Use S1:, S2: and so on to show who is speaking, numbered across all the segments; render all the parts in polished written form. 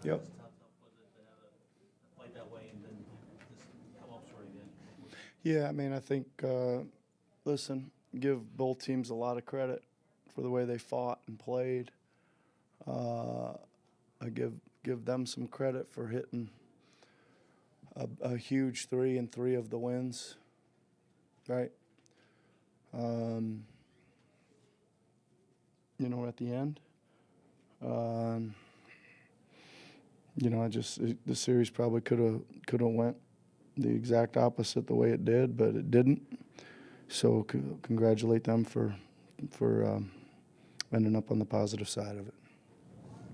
S1: Yep.
S2: How tough was it to have a fight that way and then just come up short again?
S1: Yeah, I mean, I think, listen, give both teams a lot of credit for the way they fought and played. I give them some credit for hitting a huge three in three of the wins, right? At the end. Um, the series probably could have went the exact opposite the way it did, but it didn't. So congratulate them for ending up on the positive side of it.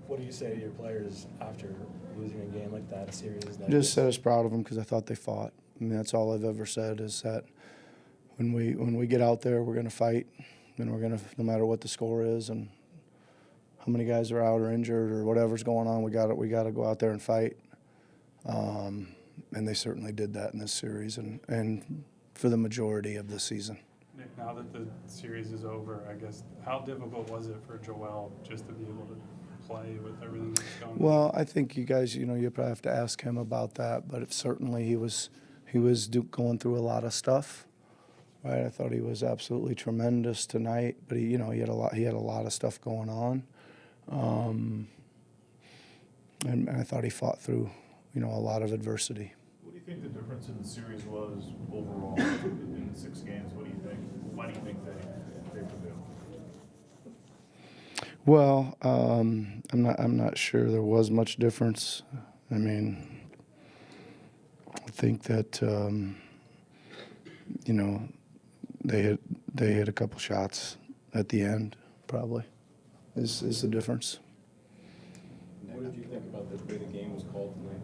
S3: What do you say to your players after losing a game like that, a series that?
S1: Just said I was proud of them because I thought they fought. I mean, that's all I've ever said is that when we get out there, we're going to fight, and we're going to, no matter what the score is and how many guys are out or injured or whatever's going on, we got to go out there and fight. And they certainly did that in this series and for the majority of the season.
S4: Nick, now that the series is over, I guess, how difficult was it for Joel just to be able to play with everything that's going on?
S1: Well, I think you guys, you probably have to ask him about that, but certainly he was going through a lot of stuff, right? I thought he was absolutely tremendous tonight, but he had a lot of stuff going on, and I thought he fought through, a lot of adversity.
S5: What do you think the difference in the series was overall in the 6 games? What do you think? Why do you think they prevailed?
S1: Well, I'm not sure there was much difference. I mean, I think that they hit a couple shots at the end. Probably is the difference.
S6: What did you think about the way the game was called tonight?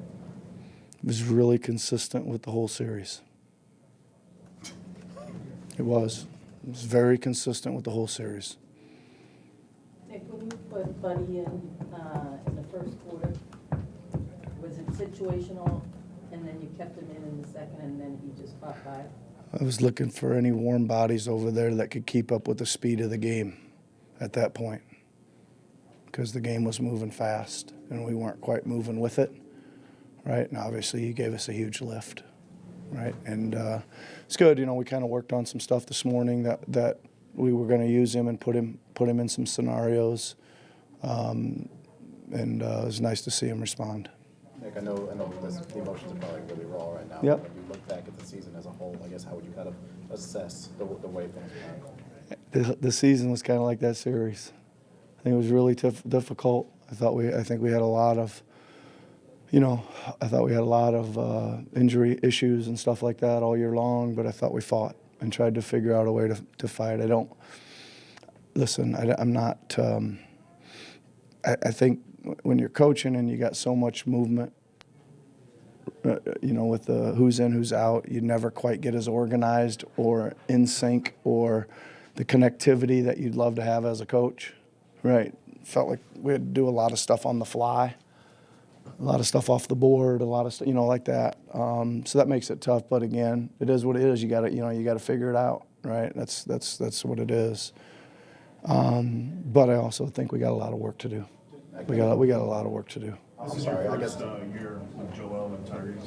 S1: It was really consistent with the whole series. It was. It was very consistent with the whole series.
S7: Nick, when you put Buddy in the first quarter, was it situational, and then you kept him in the second, and then he just fought by?
S1: I was looking for any warm bodies over there that could keep up with the speed of the game at that point, because the game was moving fast, and we weren't quite moving with it, right? And obviously he gave us a huge lift, right? And it's good. We kind of worked on some stuff this morning that we were going to use him and put him in some scenarios, and it was nice to see him respond.
S6: Nick, I know the emotions are probably really raw right now.
S1: Yep.
S6: When you look back at the season as a whole, I guess how would you kind of assess the way things went?
S1: The season was kind of like that series. I think it was really difficult. I think we had a lot of, injury issues and stuff like that all year long. But I thought we fought and tried to figure out a way to fight. I'm not. I think when you're coaching and you got so much movement, with the who's in, who's out, you never quite get as organized or in sync or the connectivity that you'd love to have as a coach, right? Felt like we had to do a lot of stuff on the fly, a lot of stuff off the board, a lot of stuff, like that. So that makes it tough. But again, it is what it is. You got to figure it out, right? That's what it is. But I also think we got a lot of work to do. We got a lot of work to do.
S5: This is
S6: sorry,
S5: your
S6: I guess-
S5: first year with Joel and Tyrese.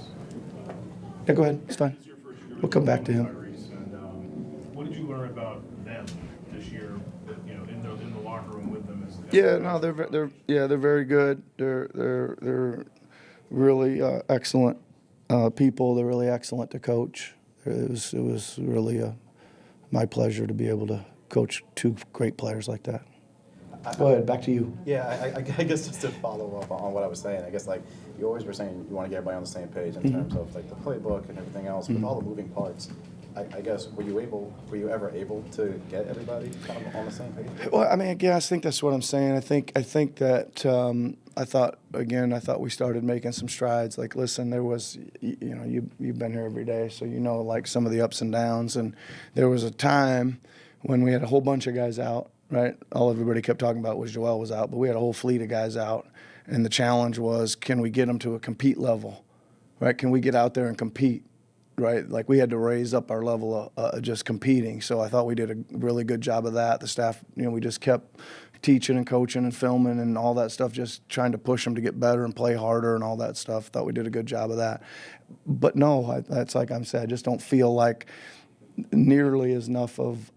S1: Yeah, go ahead. It's fine.
S5: This is your first year
S1: We'll come back to him.
S5: Tyrese, and what did you learn about them this year? In the locker room with them.
S1: Yeah, no, they're very good. They're really excellent people. They're really excellent to coach. It was really my pleasure to be able to coach 2 great players like that. Go ahead, back to you.
S6: Yeah, I guess just to follow up on what I was saying, I guess you always were saying you want to get everybody on the same page in terms of the playbook and everything else. With all the moving parts, I guess were you ever able to get everybody kind of on the same page?
S1: Well, I mean, I think that's what I'm saying. I think that I thought we started making some strides. Like, listen, there was, you've been here every day, so some of the ups and downs. And there was a time when we had a whole bunch of guys out, right? All everybody kept talking about was Joel was out, but we had a whole fleet of guys out. And the challenge was, can we get them to a compete level, right? Can we get out there and compete, right? Like, we had to raise up our level of just competing. So I thought we did a really good job of that. The staff, we just kept teaching and coaching and filming and all that stuff, just trying to push them to get better and play harder and all that stuff. Thought we did a good job of that. But no, that's like I'm saying, I just don't feel like nearly as enough of